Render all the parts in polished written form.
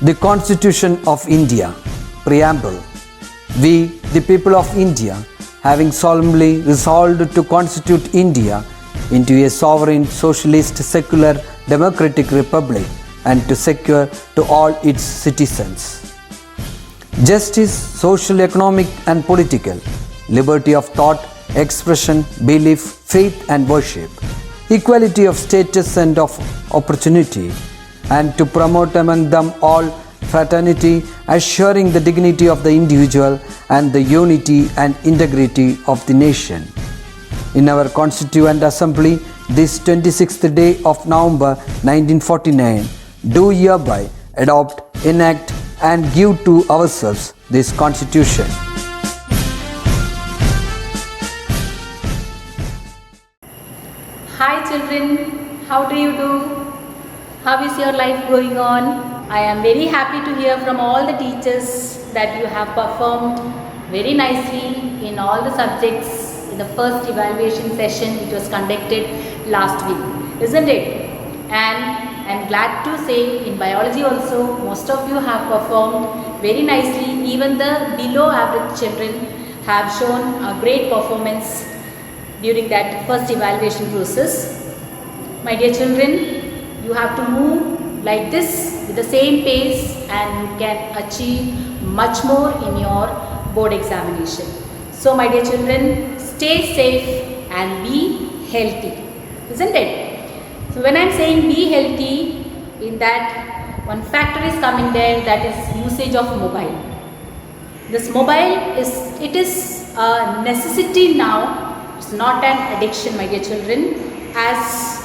The Constitution of India, Preamble. We, the people of India, having solemnly resolved to constitute India into a sovereign, socialist, secular, democratic republic and to secure to all its citizens justice, social, economic and political, liberty of thought, expression, belief, faith and worship, equality of status and of opportunity, and to promote among them all fraternity, assuring the dignity of the individual and the unity and integrity of the nation. In our Constituent Assembly, this 26th day of November 1949, do hereby adopt, enact and give to ourselves this Constitution. Hi children, how do you do? How is your life going on? I am very happy to hear from all the teachers that you have performed very nicely in all the subjects in the first evaluation session which was conducted last week, isn't it? And I am glad to say in biology also most of you have performed very nicely. Even the below average children have shown a great performance during that first evaluation process. My dear children, you have to move like this with the same pace and you can achieve much more in your board examination. So my dear children, stay safe and be healthy, isn't it? So when I am saying be healthy, in that one factor is coming there, that is usage of mobile. This mobile is a necessity now, it's not an addiction my dear children, as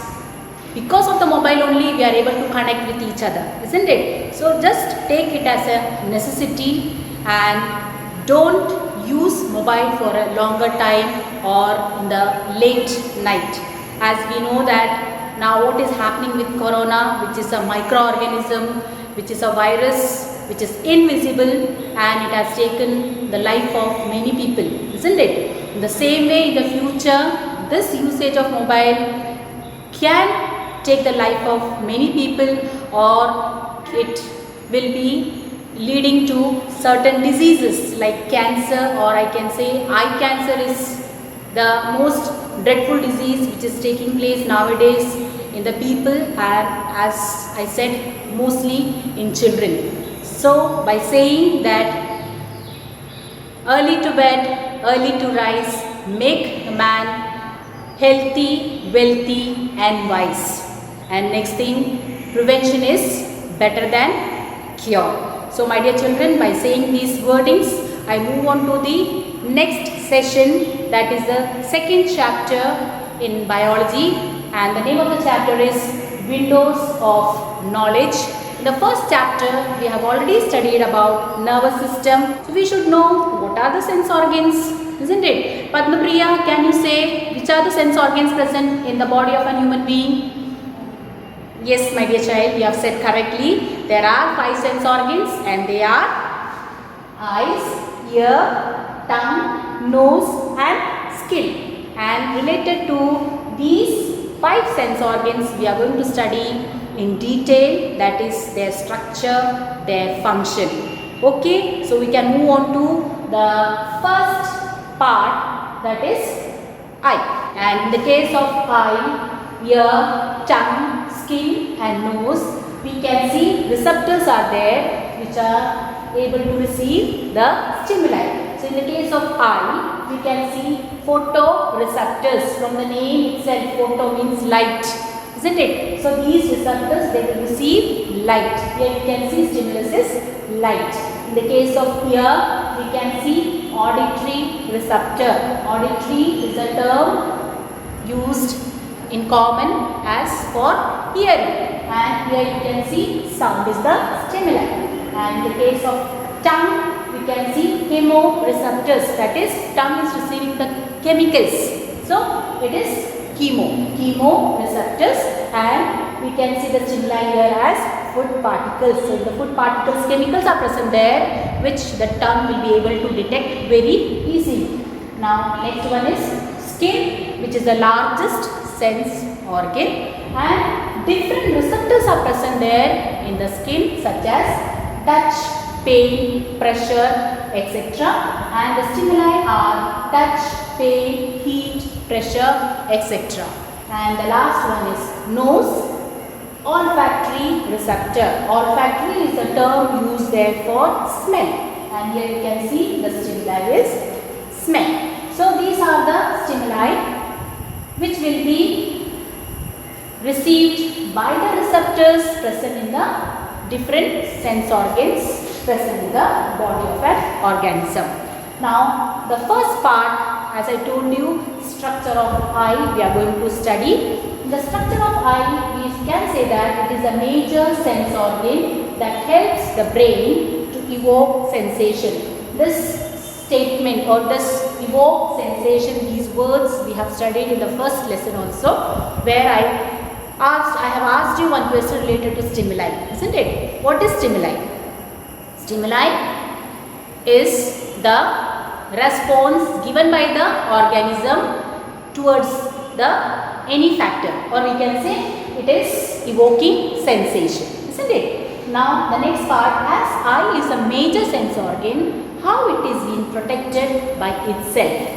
because of the mobile only we are able to connect with each other, isn't it? So just take it as a necessity and don't use mobile for a longer time or in the late night. As we know that now what is happening with corona, which is a microorganism, which is a virus, which is invisible and it has taken the life of many people, isn't it? In the same way in the future, this usage of mobile can take the life of many people or it will be leading to certain diseases like cancer, or I can say eye cancer is the most dreadful disease which is taking place nowadays in the people and as I said mostly in children. So by saying that early to bed, early to rise, make a man healthy, wealthy and wise. And next thing, prevention is better than cure. So my dear children, by saying these wordings, I move on to the next session, that is the second chapter in biology, and the name of the chapter is Windows of Knowledge. In the first chapter, we have already studied about nervous system. So we should know what are the sense organs, isn't it? Padma Priya, can you say which are the sense organs present in the body of a human being? Yes, my dear child, you have said correctly. There are 5 sense organs and they are eyes, ear, tongue, nose and skin. And related to these 5 sense organs, we are going to study in detail, that is their structure, their function. Okay, so we can move on to the first part, that is eye. And in the case of eye, ear, tongue, skin and nose, we can see receptors are there which are able to receive the stimuli. So in the case of eye, we can see photoreceptors. From the name itself, photo means light, isn't it? So these receptors, they will receive light. Here you can see stimulus is light. In the case of ear, we can see auditory receptor. Auditory is a term used in common as for hearing, and here you can see sound is the stimuli. And in the case of tongue, we can see chemoreceptors, that is tongue is receiving the chemicals, so it is chemoreceptors, and we can see the stimuli here as food particles. So the food particles, chemicals are present there which the tongue will be able to detect very easily. Now next one is skin, which is the largest sense organ, and different receptors are present there in the skin such as touch, pain, pressure, etc. And the stimuli are touch, pain, heat, pressure, etc. And the last one is nose, olfactory receptor. Olfactory is a term used there for smell. And here you can see the stimuli is smell. So these are the stimuli which will be received by the receptors present in the different sense organs present in the body of an organism. Now the first part, as I told you, structure of eye we are going to study. In the structure of eye, we can say that it is a major sense organ that helps the brain to evoke sensation. This statement or this evoke sensation, these words we have studied in the first lesson also, where I have asked you one question related to stimuli, isn't it? What is stimuli? Stimuli is the response given by the organism towards any factor, or we can say it is evoking sensation, isn't it? Now the next part, as eye is a major sense organ, how it is being protected by itself.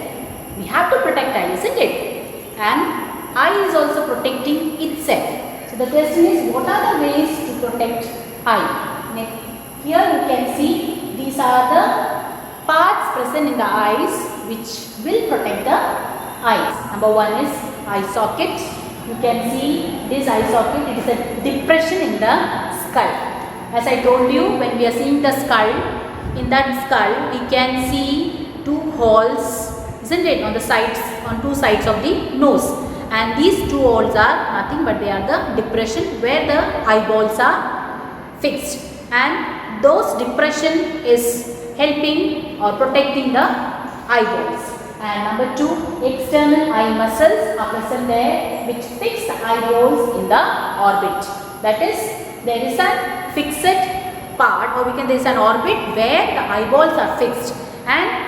We have to protect eye, isn't it? And eye is also protecting itself. So the question is, what are the ways to protect eye? Next, here you can see these are the parts present in the eyes which will protect the eyes. Number one is eye socket. You can see this eye socket, it is a depression in the skull. As I told you, when we are seeing the skull, in that skull we can see two holes, isn't it, on the sides, on two sides of the nose. And these two holes are nothing but they are the depression where the eyeballs are fixed. And those depression is helping or protecting the eyeballs. And number two, external eye muscles are present there which fix the eyeballs in the orbit. That is, there is a fixed part, or we can, there is an orbit where the eyeballs are fixed, and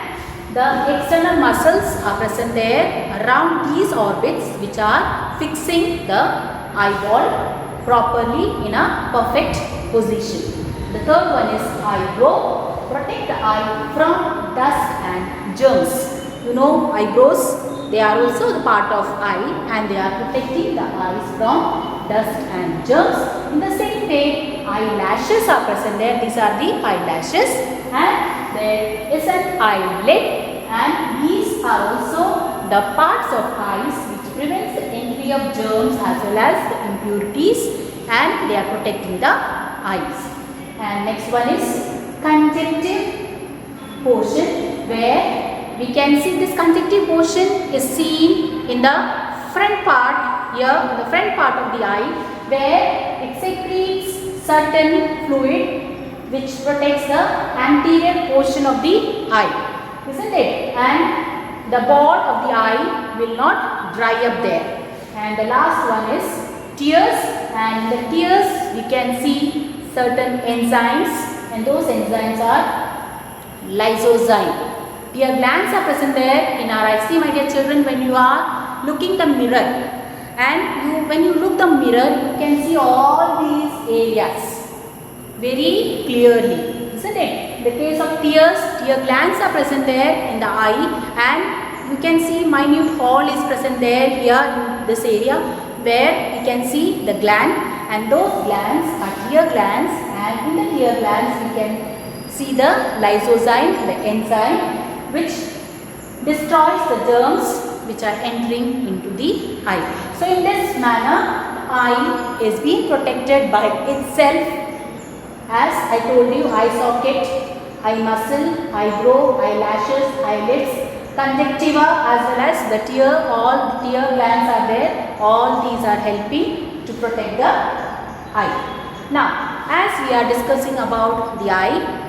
the external muscles are present there around these orbits which are fixing the eyeball properly in a perfect position. The third one is eyebrow, protect the eye from dust and germs. You know, eyebrows, they are also the part of eye and they are protecting the eyes from dust and germs. In the same way, eyelashes are present there. These are the eyelashes, and there is an eyelid, and these are also the parts of eyes which prevents the entry of germs as well as the impurities, and they are protecting the eyes. And next one is conjunctive portion, where we can see this conjunctive portion is seen in the front part, here in the front part of the eye, where it secretes certain fluid which protects the anterior portion of the eye, isn't it? And the ball of the eye will not dry up there. And the last one is tears, and the tears we can see certain enzymes, and those enzymes are lysozyme. Tear glands are present there in our eyes. See, my dear children, when you are looking the mirror, and when you look the mirror, you can see all these areas very clearly, isn't it? In the case of tears, tear glands are present there in the eye, and you can see minute hole is present there here in this area, where you can see the gland, and those glands are tear glands, and in the tear glands we can see the lysozyme, the enzyme, which destroys the germs which are entering into the eye. So in this manner, the eye is being protected by itself, as I told you, eye socket, eye muscle, eyebrow, eyelashes, eyelids, conjunctiva as well as the tear, all the tear glands are there, all these are helping to protect the eye. Now, as we are discussing about the eye,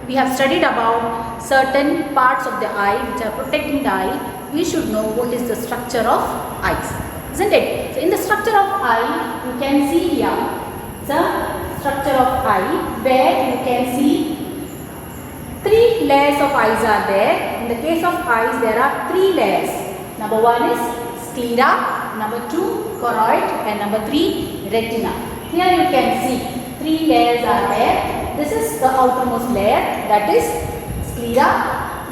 we have studied about certain parts of the eye which are protecting the eye. We should know what is the structure of eyes, isn't it? So in the structure of eye, you can see here the structure of eye, where you can see three layers of eyes are there. In the case of eyes, there are three layers. Number one is sclera, number two choroid, and number three retina. Here you can see three layers are there. this is the outermost layer, that is sclera.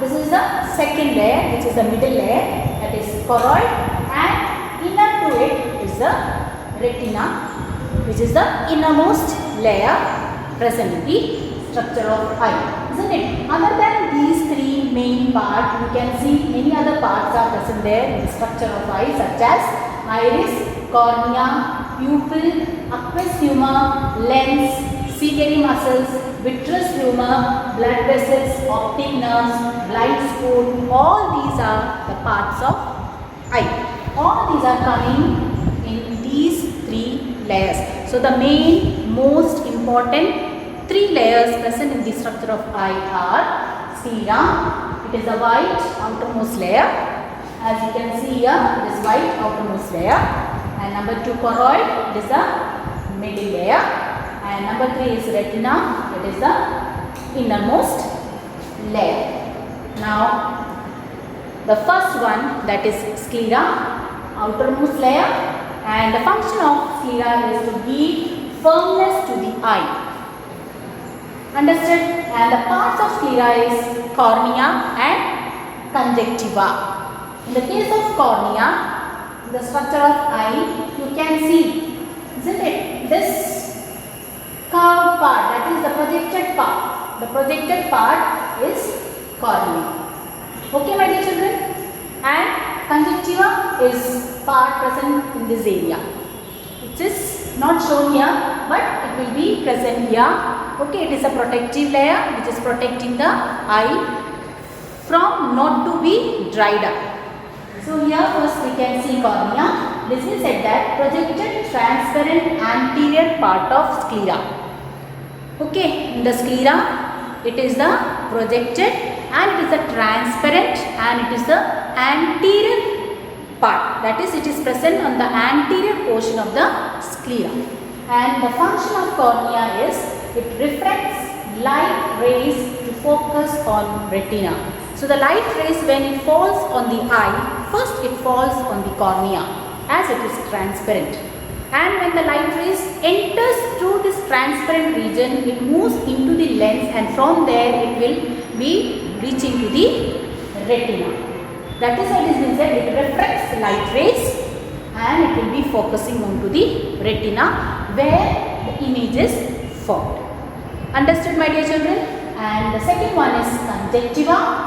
This is the second layer, which is the middle layer, that is choroid, and inner to it is the retina, which is the innermost layer present in the structure of eye, isn't it? Other than these three main parts, you can see many other parts are present there in the structure of eye, such as iris, cornea, pupil, aqueous humor, lens, ciliary muscles, vitreous humor, blood vessels, optic nerves, blind spot. All these are the parts of eye. All these are coming in these three layers. So the main, most important three layers present in the structure of eye are sclera, it is the white outermost layer. As you can see here, it is white outermost layer. And number 2, choroid, it is the middle layer. And number 3 is retina, it is the innermost layer. Now, the first one, that is sclera, outermost layer, and the function of sclera is to give firmness to the eye. Understood? And the parts of sclera is cornea and conjunctiva. In the case of cornea, the structure of eye, you can see, isn't it? This curved part, that is the projected part. The projected part is cornea. Okay, my dear children? And conjunctiva is part present in this area. It is not shown here, but it will be present here. Okay, it is a protective layer which is protecting the eye from not to be dried up. So here first we can see cornea. This is said that projected transparent anterior part of sclera. Okay, in the sclera it is the projected and it is the transparent and it is the anterior part. That is, it is present on the anterior portion of the sclera. And the function of cornea is it refracts light rays to focus on retina. So the light rays, when it falls on the eye, first it falls on the cornea as it is transparent. And when the light rays enters through this transparent region, it moves into the lens and from there it will be reaching to the retina. That is what is said, it refracts light rays and it will be focusing onto the retina where the image is formed. Understood, my dear children? And the second one is conjunctiva.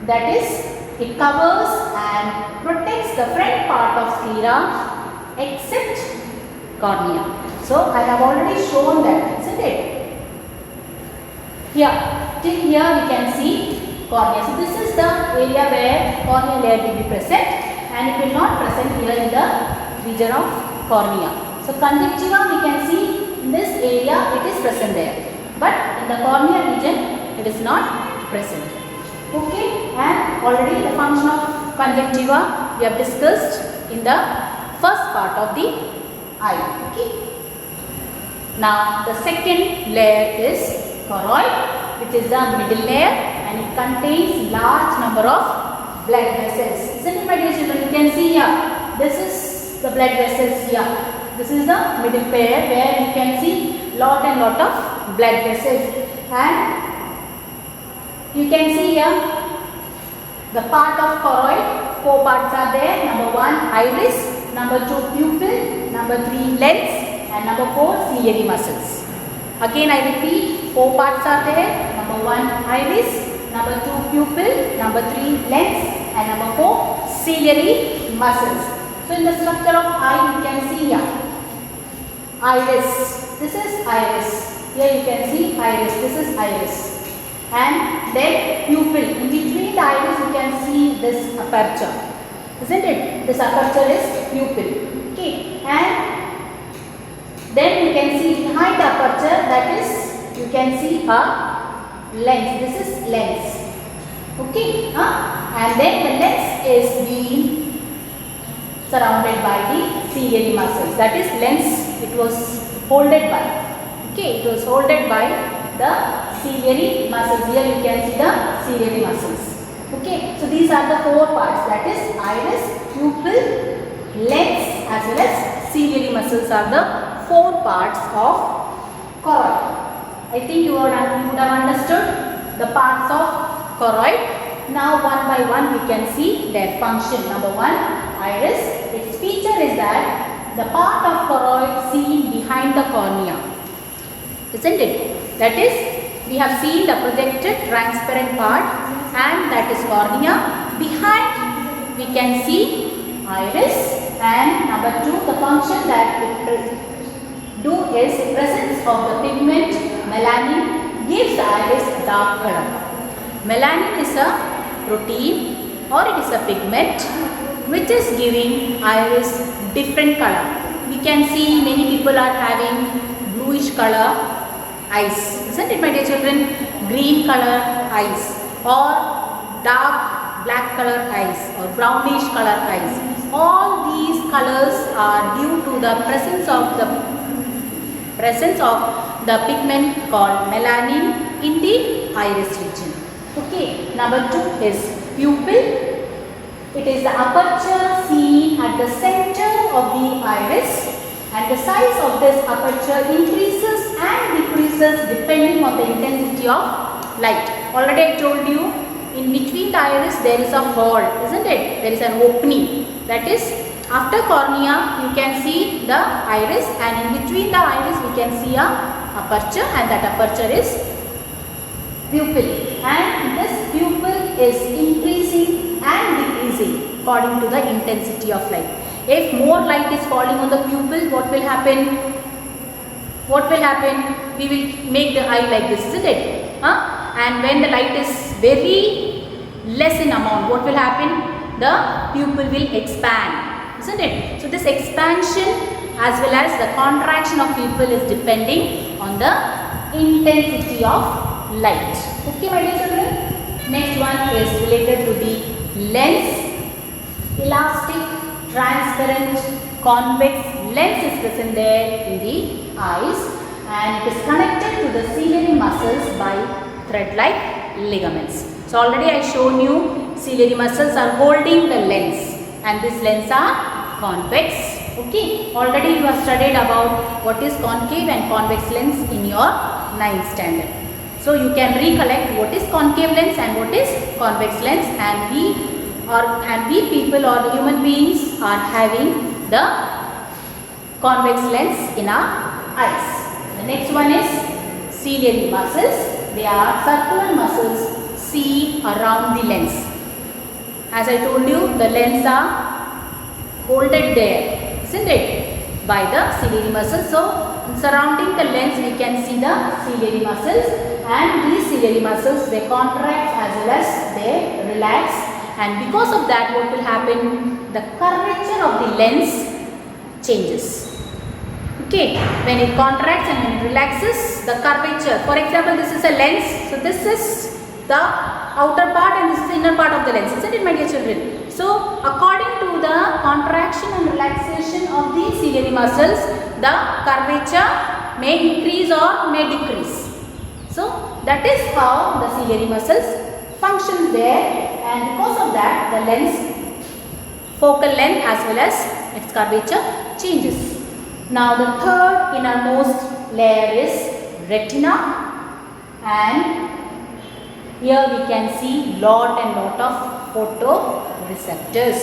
That is, it covers and protects the front part of sclera except cornea. So I have already shown that, isn't it? Here, till here we can see cornea. So this is the area where corneal layer will be present and it will not present here in the region of cornea. So conjunctiva we can see in this area it is present there, but in the cornea region it is not present. Okay, and already the function of conjunctiva we have discussed in the first part of the eye. Okay. Now the second layer is choroid, which is the middle layer and it contains large number of blood vessels. Isn't it, my dear children? You can see here, this is the blood vessels here. This is the middle pair where you can see lot and lot of blood vessels, and you can see here the part of choroid, 4 parts are there. Number 1 iris, number 2 pupil, number 3 lens and number 4 ciliary muscles. Again I repeat, 4 parts are there. Number 1 iris, number 2 pupil, number 3 lens and number 4 ciliary muscles. So in the structure of eye you can see here iris, this is iris, here you can see iris, this is iris, and then pupil. In between the iris you can see this aperture, isn't it? This aperture is pupil. Okay, and then you can see behind the aperture, that is, you can see a lens, this is lens. Okay, and then the lens is being surrounded by the ciliary muscles, that is lens it was holded by. Okay, it was holded by the ciliary muscles. Here you can see the ciliary muscles. Okay, so these are the 4 parts, that is iris, pupil, lens as well as ciliary muscles are the 4 parts of choroid. I think you would have understood the parts of choroid. Now one by one we can see their function. Number one, iris. Its feature is that the part of choroid seen behind the cornea, isn't it? That is, we have seen the projected transparent part, and that is cornea. Behind we can see iris. And number two, the function that it do is presence of the pigment melanin gives the iris dark color. Melanin is a protein or it is a pigment which is giving iris different color. We can see many people are having bluish color eyes, isn't it, my dear children? Green color eyes, or dark black color eyes, or brownish color eyes. All these colors are due to the presence of the pigment called melanin in the iris region. Okay, number two is pupil. It is the aperture seen at the center of the iris, and the size of this aperture increases and decreases depending on the intensity of light. Already I told you, in between the iris there is a hole, isn't it? There is an opening. That is, after cornea you can see the iris, and in between the iris we can see a aperture, and that aperture is pupil. And this pupil is increasing and decreasing according to the intensity of light. If more light is falling on the pupil, what will happen? What will happen? We will make the eye like this, isn't it? And when the light is very less in amount, what will happen? The pupil will expand, isn't it? So this expansion as well as the contraction of pupil is depending on the intensity of light. Okay, my dear children. Next one is related to the lens. Elastic, transparent, convex lens is present there in the eyes, and it is connected to the ciliary muscles by thread-like ligaments. So already I shown you ciliary muscles are holding the lens, and this lens are convex. Okay, already you have studied about what is concave and convex lens in your 9th standard. So you can recollect what is concave lens and what is convex lens, and we people or the human beings are having the convex lens in our eyes. The next one is ciliary muscles. They are circular muscles seen around the lens. As I told you, the lens are holded there, isn't it, by the ciliary muscles. So surrounding the lens we can see the ciliary muscles, and these ciliary muscles, they contract as well as they relax, and because of that what will happen? The curvature of the lens changes. Okay, when it contracts and when it relaxes, the curvature. For example, this is a lens. So this is the outer part and this is the inner part of the lens, isn't it, my dear children? So according to the contraction and relaxation of the ciliary muscles, the curvature may increase or may decrease. So that is how the ciliary muscles function there, and because of that the lens focal length as well as its curvature changes. Now the third innermost layer is retina, and here we can see lot of photoreceptors.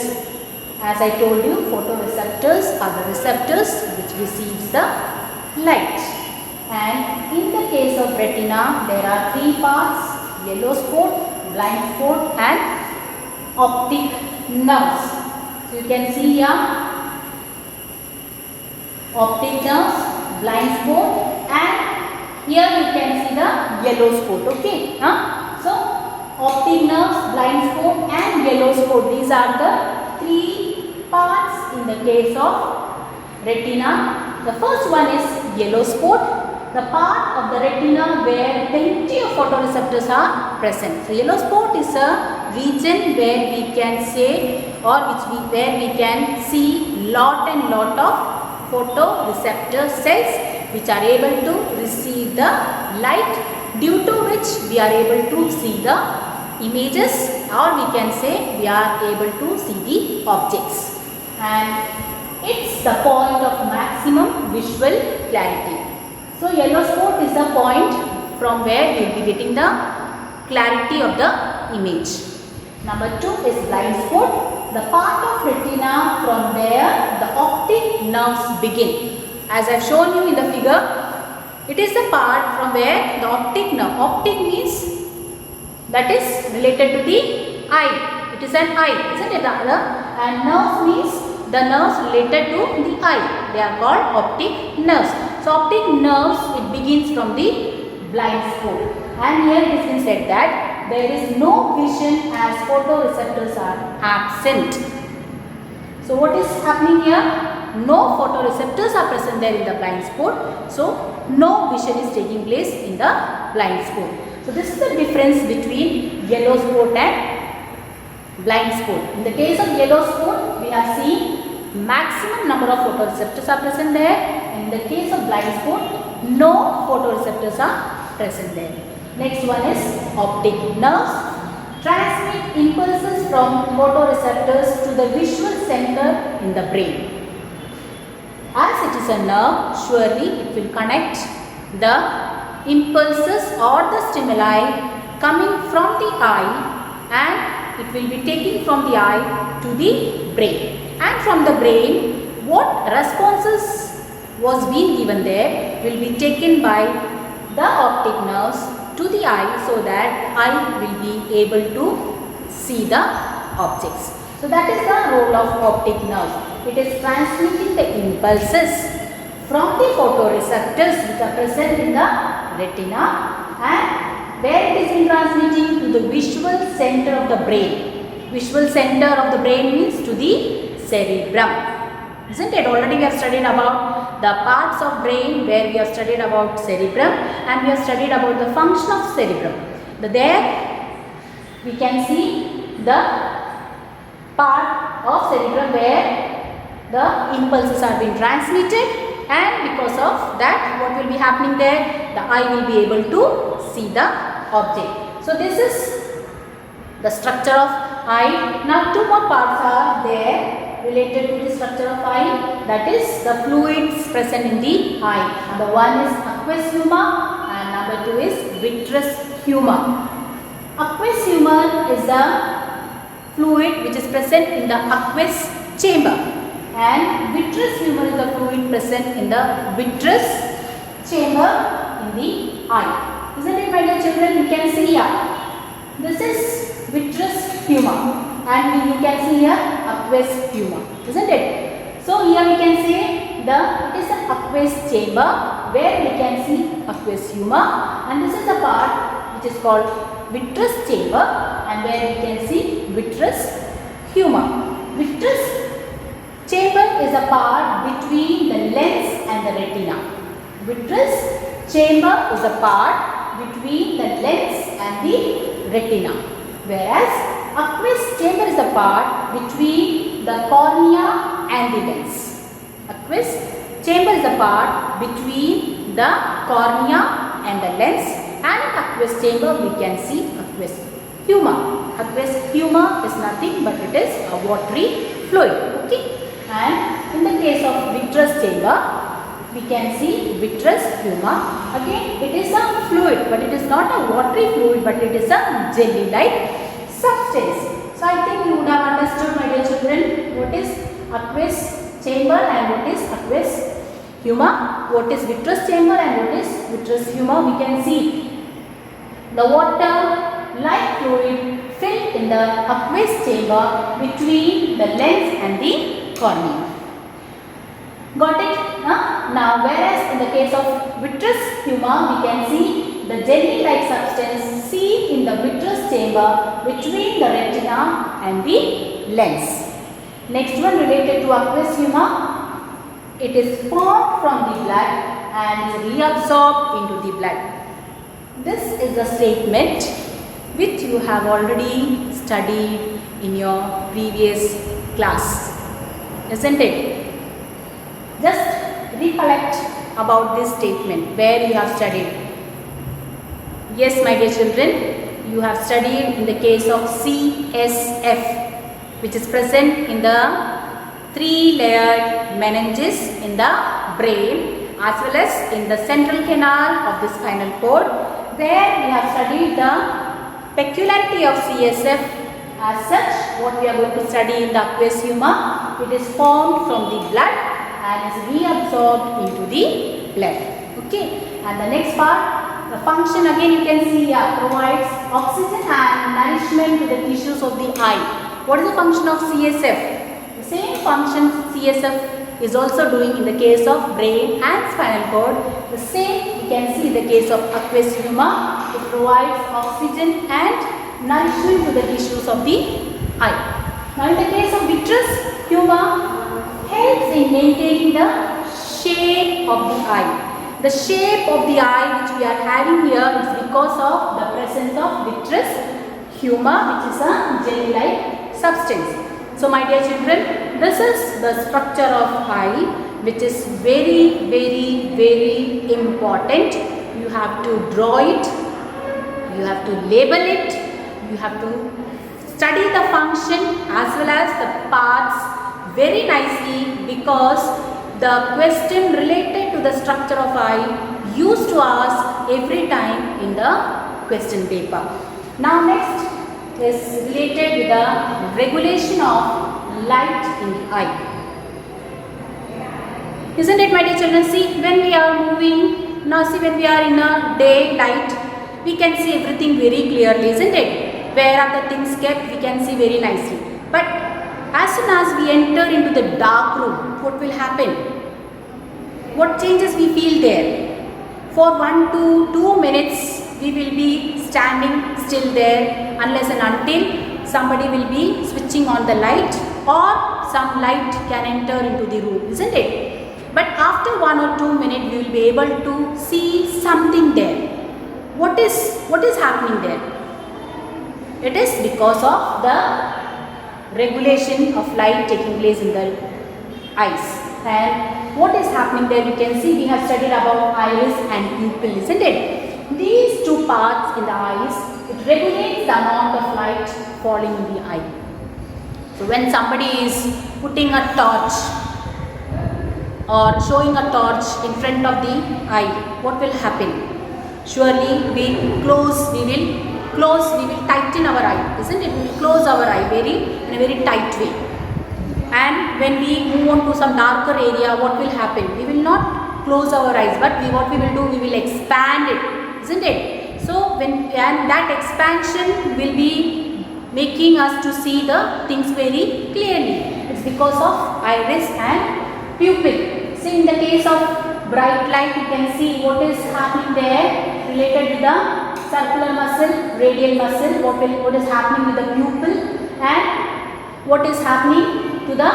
As I told you, photoreceptors are the receptors which receives the light. And in the case of retina, there are three parts: yellow spot, blind spot and optic nerves. So you can see here optic nerves, blind spot, and here you can see the yellow spot. Okay, so optic nerves, blind spot and yellow spot, these are the three parts in the case of retina. The first one is yellow spot, the part of the retina where plenty of photoreceptors are present. So yellow spot is a region where we can say, or where we can see lot of photoreceptor cells which are able to receive the light, due to which we are able to see the images, or we can say we are able to see the objects, and it's the point of maximum visual clarity. So yellow spot is the point from where we will be getting the clarity of the image. Number 2 is blind spot, the part of retina from where the optic nerves begin. As I have shown you in the figure, it is the part from where the optic nerve, optic means that is related to the eye. It is an eye, isn't it? And nerves means the nerves related to the eye. They are called optic nerves. So optic nerves, it begins from the blind spot. And here it has been said that there is no vision as photoreceptors are absent. So what is happening here? No photoreceptors are present there in the blind spot. So no vision is taking place in the blind spot. So this is the difference between yellow spot and blind spot. In the case of yellow spot, we have seen maximum number of photoreceptors are present there. In the case of blind spot, no photoreceptors are present there. Next one is optic nerves. Transmit impulses from photoreceptors to the visual center in the brain. As it is a nerve, surely it will connect the impulses or the stimuli coming from the eye, and it will be taken from the eye to the brain. And from the brain, what responses was being given there will be taken by the optic nerves to the eye, so that eye will be able to see the objects. So that is the role of optic nerve. It is transmitting the impulses from the photoreceptors which are present in the retina, and where it is in transmitting to the visual center of the brain. Visual center of the brain means to the cerebrum. Isn't it? Already we have studied about the parts of brain, where we have studied about cerebrum, and we have studied about the function of cerebrum. There we can see the part of cerebrum where the impulses are being transmitted, and because of that, what will be happening there? The eye will be able to see the object. So this is the structure of eye. Now two more parts are there related to the structure of eye, that is the fluids present in the eye. Number 1 is aqueous humor and number 2 is vitreous humor. Aqueous humor is the fluid which is present in the aqueous chamber, and vitreous humor is the fluid present in the vitreous chamber in the eye. Isn't it, my dear children? You can see here. This is vitreous humor. And you can see here aqueous humor, isn't it? So here we can say it is an aqueous chamber where we can see aqueous humor, and this is the part which is called vitreous chamber, and where we can see vitreous humor. Vitreous chamber is a part between the lens and the retina. Vitreous chamber is a part between the lens and the retina, whereas aqueous chamber is the part between the cornea and the lens. Aqueous chamber is the part between the cornea and the lens, and in aqueous chamber we can see aqueous humor. Aqueous humor is nothing but it is a watery fluid. Okay? And in the case of vitreous chamber, we can see vitreous humor. Again, it is a fluid, but it is not a watery fluid, but it is a jelly-like substance. So I think you would have understood, my dear children, what is aqueous chamber and what is aqueous humor, what is vitreous chamber and what is vitreous humor. We can see the water like fluid filled in the aqueous chamber between the lens and the cornea. Got it? Now whereas in the case of vitreous humor, we can see the jelly-like substance seen in the vitreous chamber between the retina and the lens. Next one related to aqueous humor, it is formed from the blood and is reabsorbed into the blood. This is a statement which you have already studied in your previous class, isn't it? Just recollect about this statement where you have studied. Yes, my dear children, you have studied in the case of CSF, which is present in the three-layered meninges in the brain as well as in the central canal of the spinal cord. there we have studied the peculiarity of CSF. As such, what we are going to study in the aqueous humor, it is formed from the blood and is reabsorbed into the blood. Okay, and the next part, the function again you can see here, provides oxygen and nourishment to the tissues of the eye. What is the function of CSF? The same function CSF is also doing in the case of brain and spinal cord. The same you can see in the case of aqueous humor. It provides oxygen and nourishment to the tissues of the eye. Now in the case of vitreous humor, helps in maintaining the shape of the eye. The shape of the eye which we are having here is because of the presence of vitreous humor, which is a jelly-like substance. So my dear children, this is the structure of eye, which is very, very, very important. You have to draw it, you have to label it, you have to study the function as well as the parts very nicely, because the question related to the structure of eye used to ask every time in the question paper. Now next is related with the regulation of light in the eye. Isn't it, my dear children? See, when we are moving, now see, when we are in a daylight, we can see everything very clearly, isn't it? Where are the things kept, we can see very nicely. But as soon as we enter into the dark room, what will happen? What changes we feel there? For 1 to 2 minutes, we will be standing still there unless and until somebody will be switching on the light or some light can enter into the room, isn't it? But after 1 or 2 minutes, we will be able to see something there. What is happening there? It is because of the regulation of light taking place in the eyes. And what is happening there, we can see we have studied about iris and pupil, isn't it? These two parts in the eyes, it regulates the amount of light falling in the eye. So when somebody is putting a torch or showing a torch in front of the eye, what will happen? Surely we will tighten our eye, isn't it? We will close our eye in a very tight way. And when we move on to some darker area, what will happen? We will not close our eyes, but what we will do, we will expand it, isn't it? So and that expansion will be making us to see the things very clearly. It's because of iris and pupil. See, in the case of bright light, you can see what is happening there related to the circular muscle, radial muscle, what is happening with the pupil, and what is happening to the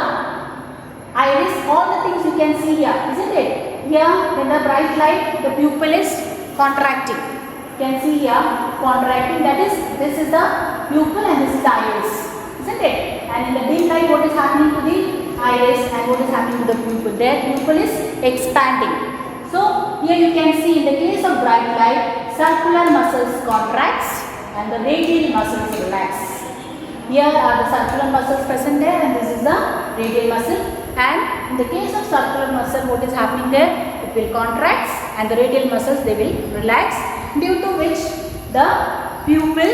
iris. All the things you can see here, isn't it? Here, in the bright light, the pupil is contracting. You can see here, contracting, that is, this is the pupil and this is the iris, isn't it? And in the dim light, what is happening to the iris and what is happening to the pupil? Their pupil is expanding. So, here you can see in the case of bright light, circular muscles contracts and the radial muscles relax. Here are the circular muscles present there and this is the radial muscle. And in the case of circular muscle, what is happening there? It will contract and the radial muscles, they will relax, due to which the pupil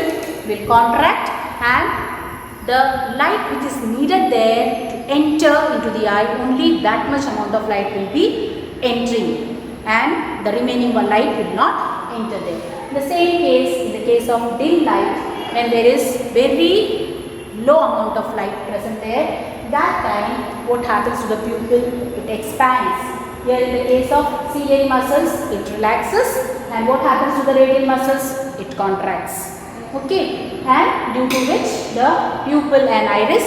will contract and the light which is needed there to enter into the eye, only that much amount of light will be entering and the remaining one light will not enter there. The same case in the case of dim light, when there is very low amount of light present there, that time what happens to the pupil? It expands. Here in the case of ciliary muscles, it relaxes, and what happens to the radial muscles? It contracts. Okay, and due to which the pupil and iris,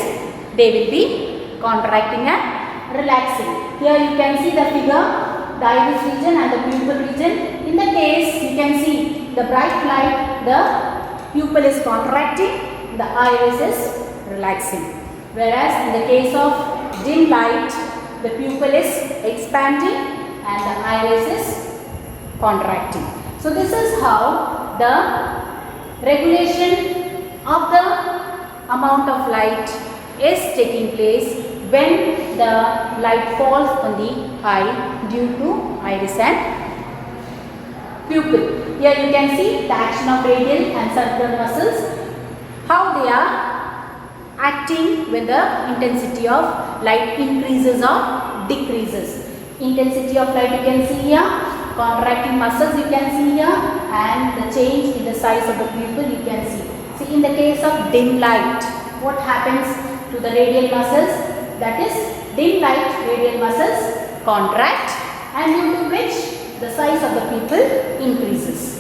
they will be contracting and relaxing. Here you can see the figure, the iris region and the pupil region. In the case, you can see the bright light, the pupil is contracting, the iris is relaxing. Whereas in the case of dim light, the pupil is expanding and the iris is contracting. So this is how the regulation of the amount of light is taking place when the light falls on the eye due to iris and pupil. here you can see the action of radial and circular muscles, how they are acting when the intensity of light increases or decreases. Intensity of light you can see here, contracting muscles you can see here, and the change in the size of the pupil you can see. See, in the case of dim light, what happens to the radial muscles? That is, dim light radial muscles contract, and due to which the size of the pupil increases.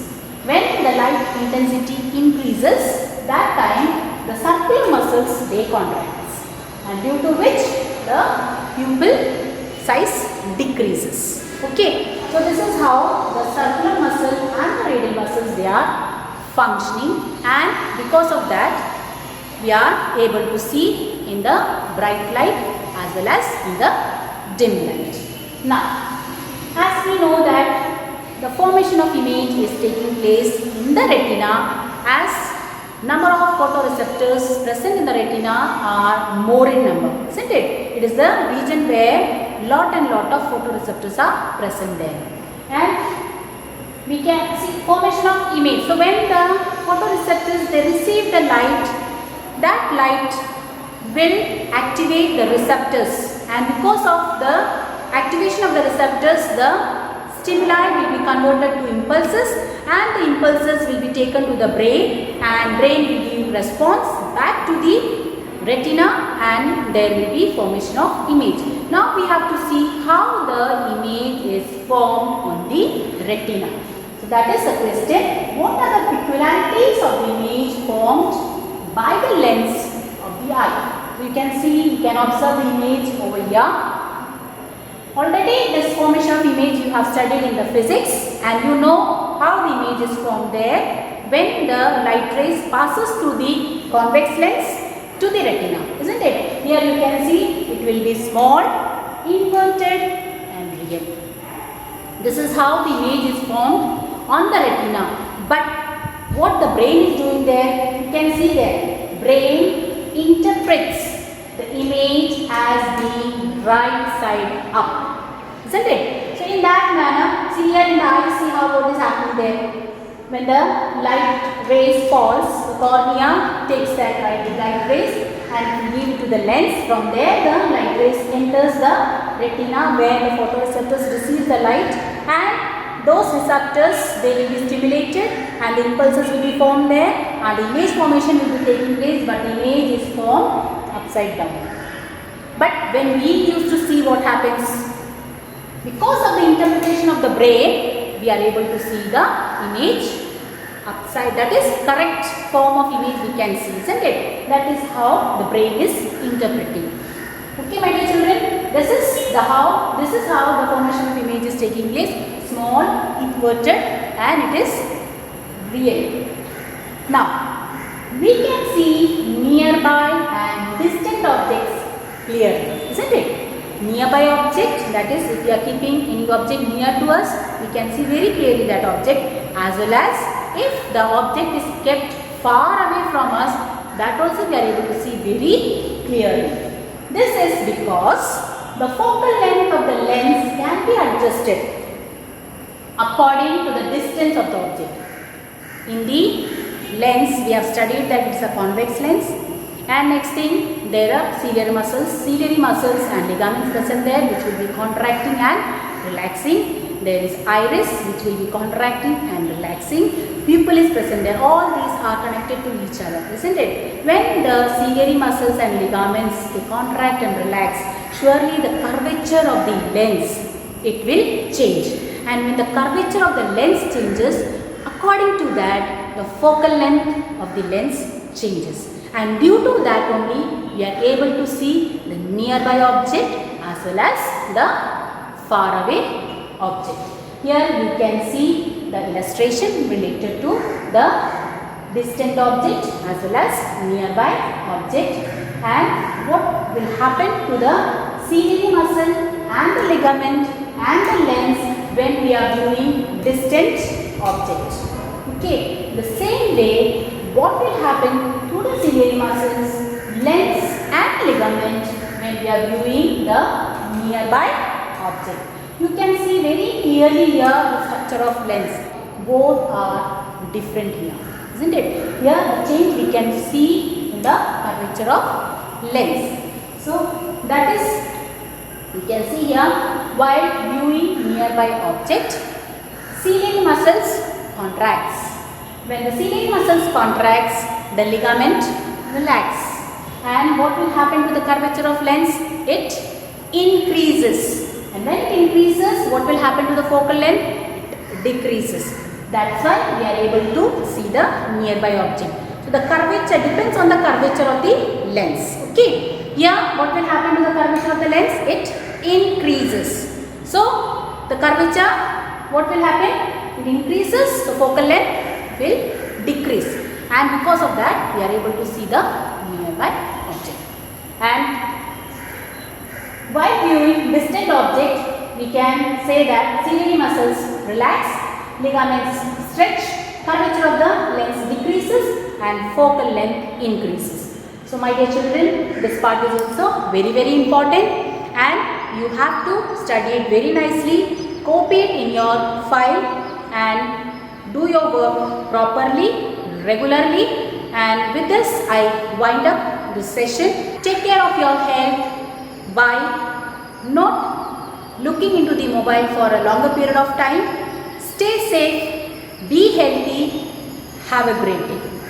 When the light intensity increases, that time the circular muscles they contract, and due to which the pupil size decreases. Okay, so this is how the circular muscle and the radial muscles they are functioning, and because of that we are able to see in the bright light as well as in the dim light. Now, as we know that the formation of image is taking place in the retina, as number of photoreceptors present in the retina are more in number, isn't it? It is the region where lot of photoreceptors are present there, and we can see formation of image. So when the photoreceptors they receive the light, that light will activate the receptors, and because of the activation of the receptors, the stimuli will be converted to impulses, and the impulses will be taken to the brain, and brain will give response back to the retina, and there will be formation of image. Now we have to see how the image is formed on the retina. So that is the question. What are the peculiarities of the image formed by the lens of the eye? We can see, we can observe the image over here. Already this formation of image you have studied in the physics, and you know how the image is formed there when the light rays passes through the convex lens to the retina, isn't it? Here you can see it will be small, inverted and real. This is how the image is formed on the retina. But what the brain is doing there, you can see there, brain interprets the image as being right side up, isn't it? So in that manner, see here in the eye, see how what is happening there. When the light rays falls, the cornea takes that light rays and give it to the lens. From there the light rays enters the retina where the photoreceptors receive the light, and those receptors they will be stimulated and the impulses will be formed there, and the image formation will be taking place, but the image is formed upside down. But when we used to see what happens, because of the interpretation of the brain, we are able to see the image upside, that is correct form of image we can see, isn't it? That is how the brain is interpreting. Okay, my dear children, this is how the formation of image is taking place, small, inverted, and it is real. Now, we can see nearby and distant objects clearly, isn't it? Nearby object, that is if we are keeping any object near to us, we can see very clearly that object, as well as if the object is kept far away from us, that also we are able to see very clearly. This is because the focal length of the lens can be adjusted according to the distance of the object. In the lens, we have studied that it is a convex lens, and next thing there are ciliary muscles and ligaments present there which will be contracting and relaxing. There is iris which will be contracting and relaxing. Pupil is present there. All these are connected to each other, isn't it? When the ciliary muscles and ligaments they contract and relax, surely the curvature of the lens it will change. And when the curvature of the lens changes, according to that the focal length of the lens changes. And due to that only we are able to see the nearby object as well as the far away object. Here you can see the illustration related to the distant object as well as nearby object, and what will happen to the ciliary muscle and the ligament and the lens when we are viewing distant object. Okay, the same way what will happen to the ciliary muscles, lens and ligament when we are viewing the nearby object. You can see very clearly here the structure of lens. both are different here, isn't it? Here the change we can see in the curvature of lens. So that is, we can see here, while viewing nearby object, ciliary muscles contracts. When the ciliary muscles contracts, the ligament relax. And what will happen to the curvature of lens? It increases. And when it increases, what will happen to the focal length? It decreases. That's why we are able to see the nearby object. So the curvature depends on the curvature of the lens. Okay. Here, what will happen to the curvature of the lens? It increases. So the curvature, what will happen? It increases. The focal length will decrease. And because of that, we are able to see the nearby object. And while viewing distant object, we can say that ciliary muscles relax, ligaments stretch, curvature of the lens decreases and focal length increases. So my dear children, this part is also very important and you have to study it very nicely, copy it in your file and do your work properly, regularly. And with this, I wind up this session. Take care of your health by not looking into the mobile for a longer period of time. Stay safe, be healthy, have a great day.